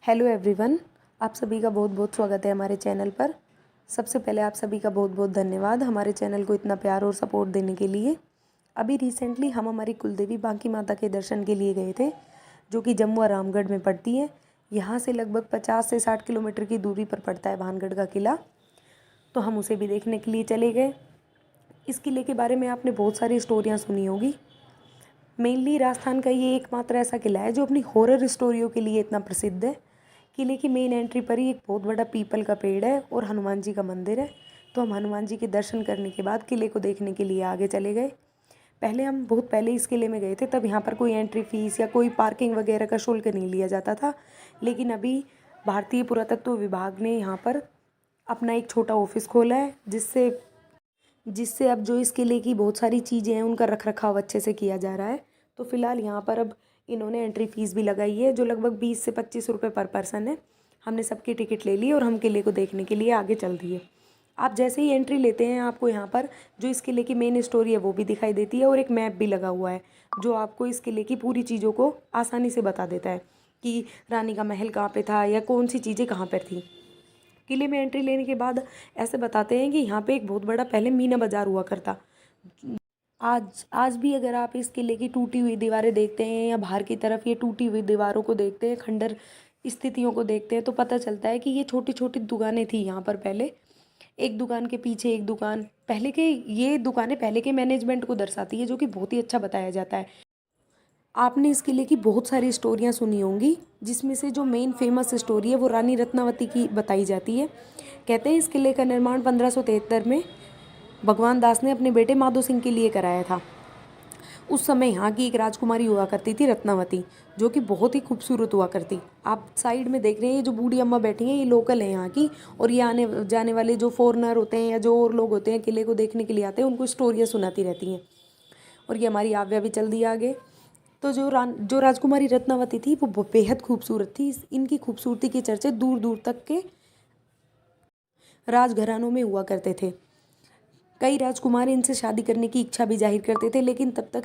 Hello everyone, आप सभी का बहुत बहुत स्वागत है हमारे चैनल पर। सबसे पहले आप सभी का बहुत बहुत धन्यवाद हमारे चैनल को इतना प्यार और सपोर्ट देने के लिए। अभी रिसेंटली हम हमारी कुलदेवी बांकी माता के दर्शन के लिए गए थे, जो कि जम्मू और रामगढ़ में पड़ती है। यहाँ से लगभग 50 से 60 किलोमीटर की दूरी पर पड़ता है भानगढ़ का किला। तो हम उसे भी देखने के लिए चले गए। इस किले के बारे में आपने बहुत सारी स्टोरियाँ सुनी होगी। मेनली राजस्थान का ये एकमात्र ऐसा किला है जो अपनी हॉरर स्टोरियों के लिए इतना प्रसिद्ध है। किले की मेन एंट्री पर ही एक बहुत बड़ा पीपल का पेड़ है और हनुमान जी का मंदिर है। तो हम हनुमान जी के दर्शन करने के बाद किले को देखने के लिए आगे चले गए। हम बहुत पहले इस किले में गए थे, तब यहाँ पर कोई एंट्री फीस या कोई पार्किंग वगैरह का शुल्क नहीं लिया जाता था। लेकिन अभी भारतीय पुरातत्व विभाग ने यहाँ पर अपना एक छोटा ऑफिस खोला है, जिससे अब जो इस किले की बहुत सारी चीज़ें हैं उनका रख रखाव अच्छे से किया जा रहा है। तो फिलहाल यहाँ पर अब इन्होंने एंट्री फ़ीस भी लगाई है, जो लगभग 20 से 25 रुपये पर पर्सन है। हमने सबकी टिकट ले ली और हम किले को देखने के लिए आगे चल दिए। आप जैसे ही एंट्री लेते हैं, आपको यहाँ पर जो इस किले की मेन स्टोरी है वो भी दिखाई देती है और एक मैप भी लगा हुआ है, जो आपको इस किले की पूरी चीज़ों को आसानी से बता देता है कि रानी का महल कहाँ पे था या कौन सी चीज़ें कहाँ पर थी। किले में एंट्री लेने के बाद ऐसे बताते हैं कि यहाँ पे एक बहुत बड़ा पहले मीना बाज़ार हुआ करता। आज आज भी अगर आप इस किले की टूटी हुई दीवारें देखते हैं या बाहर की तरफ ये टूटी हुई दीवारों को देखते हैं, खंडर स्थितियों को देखते हैं, तो पता चलता है कि ये छोटी छोटी दुकानें थी यहाँ पर पहले। एक दुकान के पीछे एक दुकान, पहले के ये दुकानें पहले के मैनेजमेंट को दर्शाती है, जो कि बहुत ही अच्छा बताया जाता है। आपने इस किले की बहुत सारी स्टोरियाँ सुनी होंगी, जिसमें से जो मेन फेमस स्टोरी है वो रानी रत्नावती की बताई जाती है। कहते हैं इस किले का निर्माण 1573 में भगवान दास ने अपने बेटे माधो सिंह के लिए कराया था। उस समय यहाँ की एक राजकुमारी हुआ करती थी रत्नावती, जो कि बहुत ही खूबसूरत हुआ करती। आप साइड में देख रहे हैं, ये जो बूढ़ी अम्मा बैठी हैं ये लोकल है यहाँ की, और ये आने जाने वाले जो फॉरनर होते हैं या जो और लोग होते हैं किले को देखने के लिए आते हैं, उनको स्टोरियाँ सुनाती रहती हैं। और ये हमारी आव्या भी चल दी आगे। तो जो राजकुमारी रत्नावती थी वो बेहद खूबसूरत थी। इनकी खूबसूरती के चर्चे दूर दूर तक के राजघरानों में हुआ करते थे। कई राजकुमार इनसे शादी करने की इच्छा भी जाहिर करते थे, लेकिन तब तक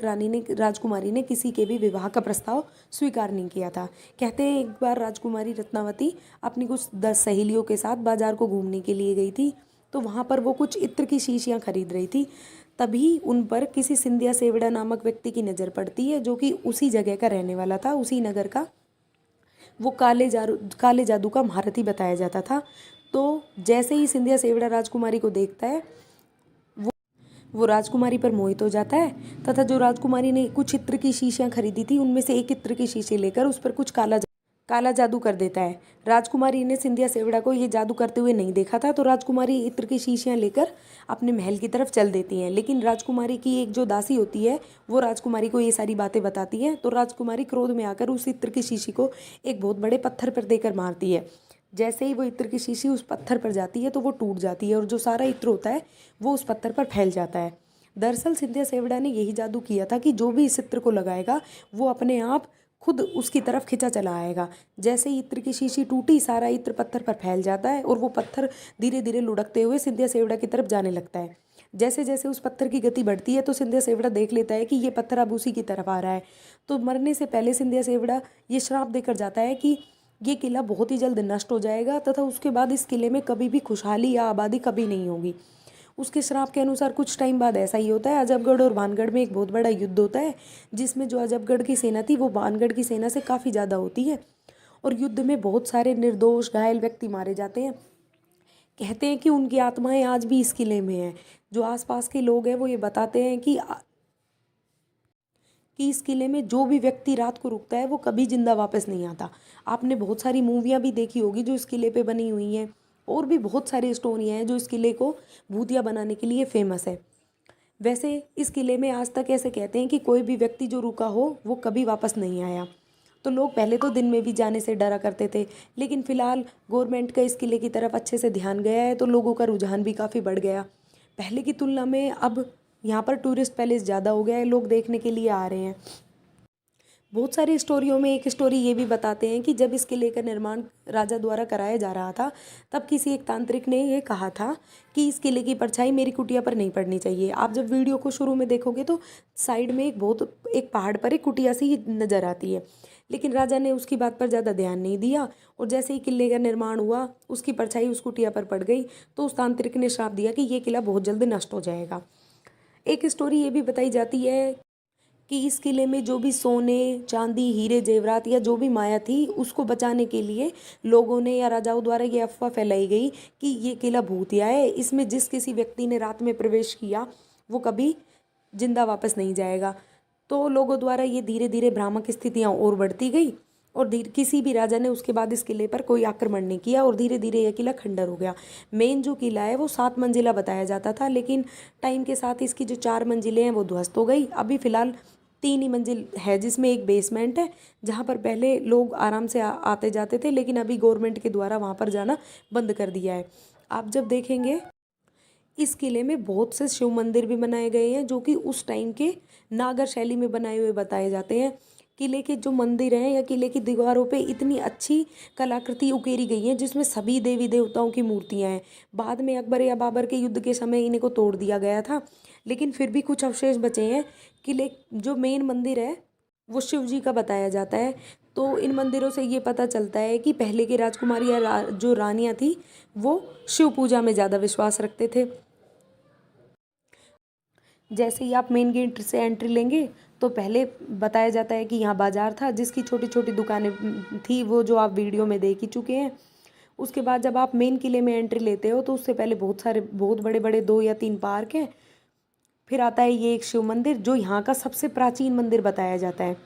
राजकुमारी ने किसी के भी विवाह का प्रस्ताव स्वीकार नहीं किया था। कहते हैं एक बार राजकुमारी रत्नावती अपनी कुछ 10 सहेलियों के साथ बाजार को घूमने के लिए गई थी। तो वहाँ पर वो कुछ इत्र की शीशियाँ खरीद रही थी। तभी उन पर किसी सिंधिया सेवड़ा नामक व्यक्ति की नज़र पड़ती है, जो कि उसी जगह का रहने वाला था, उसी नगर का। वो काले जादू का महारथी बताया जाता था। तो जैसे ही सिंधिया सेवड़ा राजकुमारी को देखता है, वो राजकुमारी पर मोहित हो जाता है, तथा जो राजकुमारी ने कुछ इत्र की शीशियाँ खरीदी थी उनमें से एक इत्र की शीशी लेकर उस पर कुछ काला जादू कर देता है। राजकुमारी ने सिंधिया सेवड़ा को ये जादू करते हुए नहीं देखा था, तो राजकुमारी इत्र की शीशियाँ लेकर अपने महल की तरफ चल देती हैं। लेकिन राजकुमारी की एक जो दासी होती है वो राजकुमारी को ये सारी बातें बताती है। तो राजकुमारी क्रोध में आकर उस इत्र की शीशी को एक बहुत बड़े पत्थर पर देकर मारती है। जैसे ही वो इत्र की शीशी उस पत्थर पर जाती है तो वो टूट जाती है और जो सारा इत्र होता है वो उस पत्थर पर फैल जाता है। दरअसल सिंधिया सेवड़ा ने यही जादू किया था कि जो भी इस इत्र को लगाएगा वो अपने आप खुद उसकी तरफ खिंचा चला आएगा। जैसे ही इत्र की शीशी टूटी, सारा इत्र पत्थर पर फैल जाता है और वो पत्थर धीरे धीरे लुढ़कते हुए सिंधिया सेवड़ा की तरफ जाने लगता है। जैसे जैसे उस पत्थर की गति बढ़ती है तो सिंधिया सेवड़ा देख लेता है कि ये पत्थर अब उसी की तरफ आ रहा है। तो मरने से पहले सिंधिया सेवड़ा ये श्राप देकर जाता है कि ये किला बहुत ही जल्द नष्ट हो जाएगा, तथा उसके बाद इस किले में कभी भी खुशहाली या आबादी कभी नहीं होगी। उसके श्राप के अनुसार कुछ टाइम बाद ऐसा ही होता है। अजबगढ़ और भानगढ़ में एक बहुत बड़ा युद्ध होता है, जिसमें जो अजबगढ़ की सेना थी वो भानगढ़ की सेना से काफ़ी ज़्यादा होती है, और युद्ध में बहुत सारे निर्दोष घायल व्यक्ति मारे जाते हैं। कहते हैं कि उनकी आत्माएं आज भी इस किले में हैं। जो आसपास के लोग हैं वो ये बताते हैं कि इस किले में जो भी व्यक्ति रात को रुकता है वो कभी जिंदा वापस नहीं आता। आपने बहुत सारी मूवियाँ भी देखी होगी जो इस किले पे बनी हुई हैं, और भी बहुत सारी स्टोरियाँ हैं जो इस किले को भूतिया बनाने के लिए फेमस है। वैसे इस किले में आज तक ऐसे कहते हैं कि कोई भी व्यक्ति जो रुका हो वो कभी वापस नहीं आया। तो लोग पहले तो दिन में भी जाने से डरा करते थे, लेकिन फ़िलहाल गवर्नमेंट का इस किले की तरफ अच्छे से ध्यान गया है, तो लोगों का रुझान भी काफ़ी बढ़ गया। पहले की तुलना में अब यहाँ पर टूरिस्ट पैलेस ज़्यादा हो गया है, लोग देखने के लिए आ रहे हैं। बहुत सारी स्टोरियों में एक स्टोरी ये भी बताते हैं कि जब इस किले का निर्माण राजा द्वारा कराया जा रहा था, तब किसी एक तांत्रिक ने ये कहा था कि इस किले की परछाई मेरी कुटिया पर नहीं पड़नी चाहिए। आप जब वीडियो को शुरू में देखोगे तो साइड में एक पहाड़ पर एक कुटिया सी नज़र आती है। लेकिन राजा ने उसकी बात पर ज़्यादा ध्यान नहीं दिया और जैसे ही किले का निर्माण हुआ उसकी परछाई उस कुटिया पर पड़ गई तो उस तांत्रिक ने श्राप दिया कि ये किला बहुत जल्द नष्ट हो जाएगा। एक स्टोरी ये भी बताई जाती है कि इस किले में जो भी सोने चांदी हीरे जेवरात या जो भी माया थी उसको बचाने के लिए लोगों ने या राजाओं द्वारा ये अफवाह फैलाई गई कि ये किला भूतिया है, इसमें जिस किसी व्यक्ति ने रात में प्रवेश किया वो कभी जिंदा वापस नहीं जाएगा। तो लोगों द्वारा ये धीरे धीरे भ्रामक स्थितियाँ और बढ़ती गई और किसी भी राजा ने उसके बाद इस किले पर कोई आक्रमण नहीं किया और धीरे धीरे यह किला खंडर हो गया। मेन जो किला है वो 7 मंजिला बताया जाता था, लेकिन टाइम के साथ इसकी जो 4 मंजिलें हैं वो ध्वस्त हो गई। अभी फ़िलहाल 3 ही मंजिल है जिसमें एक बेसमेंट है जहाँ पर पहले लोग आराम से आते जाते थे, लेकिन अभी गवर्नमेंट के द्वारा वहाँ पर जाना बंद कर दिया है। आप जब देखेंगे इस किले में बहुत से शिव मंदिर भी बनाए गए हैं जो कि उस टाइम के नागर शैली में बनाए हुए बताए जाते हैं। किले के जो मंदिर हैं या किले की दीवारों पे इतनी अच्छी कलाकृति उकेरी गई है जिसमें सभी देवी देवताओं की मूर्तियां हैं। बाद में अकबर या बाबर के युद्ध के समय इन्हें को तोड़ दिया गया था, लेकिन फिर भी कुछ अवशेष बचे हैं। किले जो मेन मंदिर है वो शिव जी का बताया जाता है। तो इन मंदिरों से ये पता चलता है कि पहले की राजकुमारी या जो रानियाँ थी वो शिव पूजा में ज़्यादा विश्वास रखते थे। जैसे ही आप मेन गेट से एंट्री लेंगे तो पहले बताया जाता है कि यहाँ बाजार था जिसकी छोटी छोटी दुकानें थी, वो जो आप वीडियो में देख ही चुके हैं। उसके बाद जब आप मेन किले में एंट्री लेते हो तो उससे पहले बहुत बड़े बड़े 2 या 3 पार्क हैं। फिर आता है ये एक शिव मंदिर जो यहाँ का सबसे प्राचीन मंदिर बताया जाता है।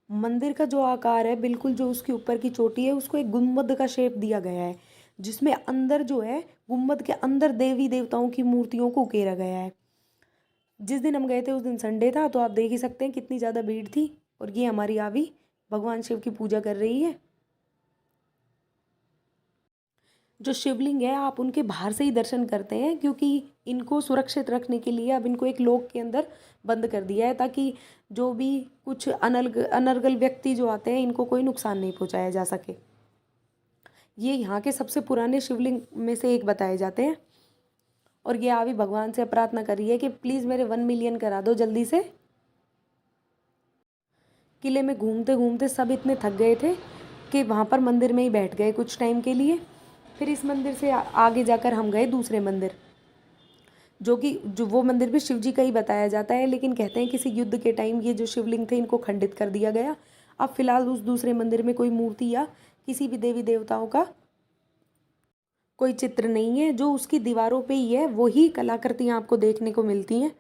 मंदिर का जो आकार है बिल्कुल जो उसके ऊपर की चोटी है उसको एक गुंबद का शेप दिया गया है, जिसमें अंदर जो है गुंबद के अंदर देवी देवताओं की मूर्तियों को उकेरा गया है। जिस दिन हम गए थे उस दिन संडे था, तो आप देख ही सकते हैं कितनी ज़्यादा भीड़ थी। और ये हमारी आवी भगवान शिव की पूजा कर रही है। जो शिवलिंग है आप उनके बाहर से ही दर्शन करते हैं क्योंकि इनको सुरक्षित रखने के लिए अब इनको एक लॉक के अंदर बंद कर दिया है ताकि जो भी कुछ अनर्गल व्यक्ति जो आते हैं इनको कोई नुकसान नहीं पहुंचाया जा सके। ये यहाँ के सबसे पुराने शिवलिंग में से एक बताए जाते हैं। और ये आवी भगवान से प्रार्थना कर रही है कि प्लीज़ मेरे 1 मिलियन करा दो जल्दी से। किले में घूमते घूमते सब इतने थक गए थे कि वहाँ पर मंदिर में ही बैठ गए कुछ टाइम के लिए। फिर इस मंदिर से आगे जाकर हम गए दूसरे मंदिर, जो वो मंदिर भी शिव जी का ही बताया जाता है, लेकिन कहते हैं किसी युद्ध के टाइम ये जो शिवलिंग थे इनको खंडित कर दिया गया। अब फिलहाल उस दूसरे मंदिर में कोई मूर्ति या किसी भी देवी देवताओं का कोई चित्र नहीं है। जो उसकी दीवारों पे ही है वही कलाकृतियाँ आपको देखने को मिलती हैं।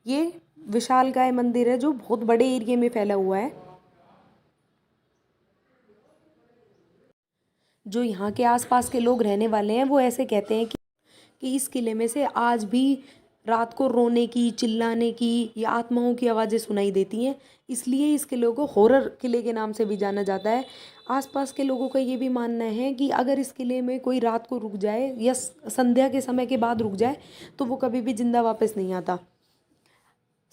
ये विशालकाय मंदिर है जो बहुत बड़े एरिया में फैला हुआ है। जो यहाँ के आसपास के लोग रहने वाले हैं वो ऐसे कहते हैं कि इस किले में से आज भी रात को रोने की, चिल्लाने की या आत्माओं की आवाज़ें सुनाई देती हैं। इसलिए इस किले को हॉरर किले के नाम से भी जाना जाता है। आसपास के लोगों का ये भी मानना है कि अगर इस किले में कोई रात को रुक जाए या संध्या के समय के बाद रुक जाए तो वो कभी भी जिंदा वापस नहीं आता।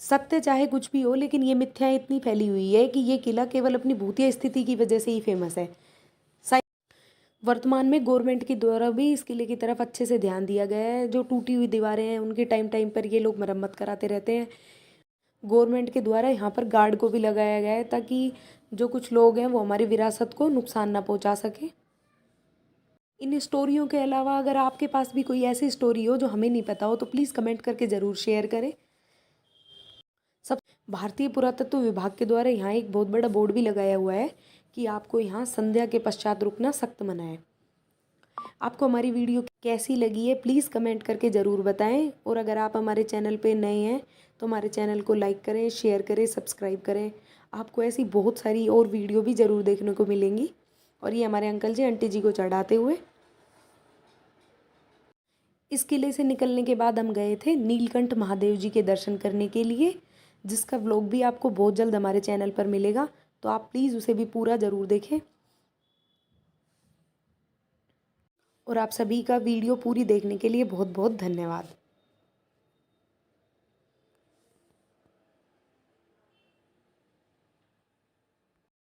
सत्य चाहे कुछ भी हो, लेकिन ये मिथ्याएं इतनी फैली हुई है कि ये किला केवल अपनी भूतिया स्थिति की वजह से ही फेमस है। वर्तमान में गवर्नमेंट के द्वारा भी इस किले की तरफ अच्छे से ध्यान दिया गया है। जो टूटी हुई दीवारें हैं उनकी टाइम टाइम पर ये लोग मरम्मत कराते रहते हैं। गवर्नमेंट के द्वारा यहाँ पर गार्ड को भी लगाया गया है ताकि जो कुछ लोग हैं वो हमारी विरासत को नुकसान ना पहुँचा सके। इन स्टोरियों के अलावा अगर आपके पास भी कोई ऐसी स्टोरी हो जो हमें नहीं पता हो तो प्लीज़ कमेंट करके ज़रूर शेयर करें। सब भारतीय पुरातत्व विभाग के द्वारा यहाँ एक बहुत बड़ा बोर्ड भी लगाया हुआ है कि आपको यहाँ संध्या के पश्चात रुकना सख्त मना है। आपको हमारी वीडियो कैसी लगी है प्लीज़ कमेंट करके ज़रूर बताएं। और अगर आप हमारे चैनल पे नए हैं तो हमारे चैनल को लाइक करें, शेयर करें, सब्सक्राइब करें। आपको ऐसी बहुत सारी और वीडियो भी ज़रूर देखने को मिलेंगी। और ये हमारे अंकल जी आंटी जी को चढ़ाते हुए। इस किले से निकलने के बाद हम गए थे नीलकंठ महादेव जी के दर्शन करने के लिए, जिसका व्लॉग भी आपको बहुत जल्द हमारे चैनल पर मिलेगा, तो आप प्लीज़ उसे भी पूरा ज़रूर देखें। और आप सभी का वीडियो पूरी देखने के लिए बहुत बहुत धन्यवाद।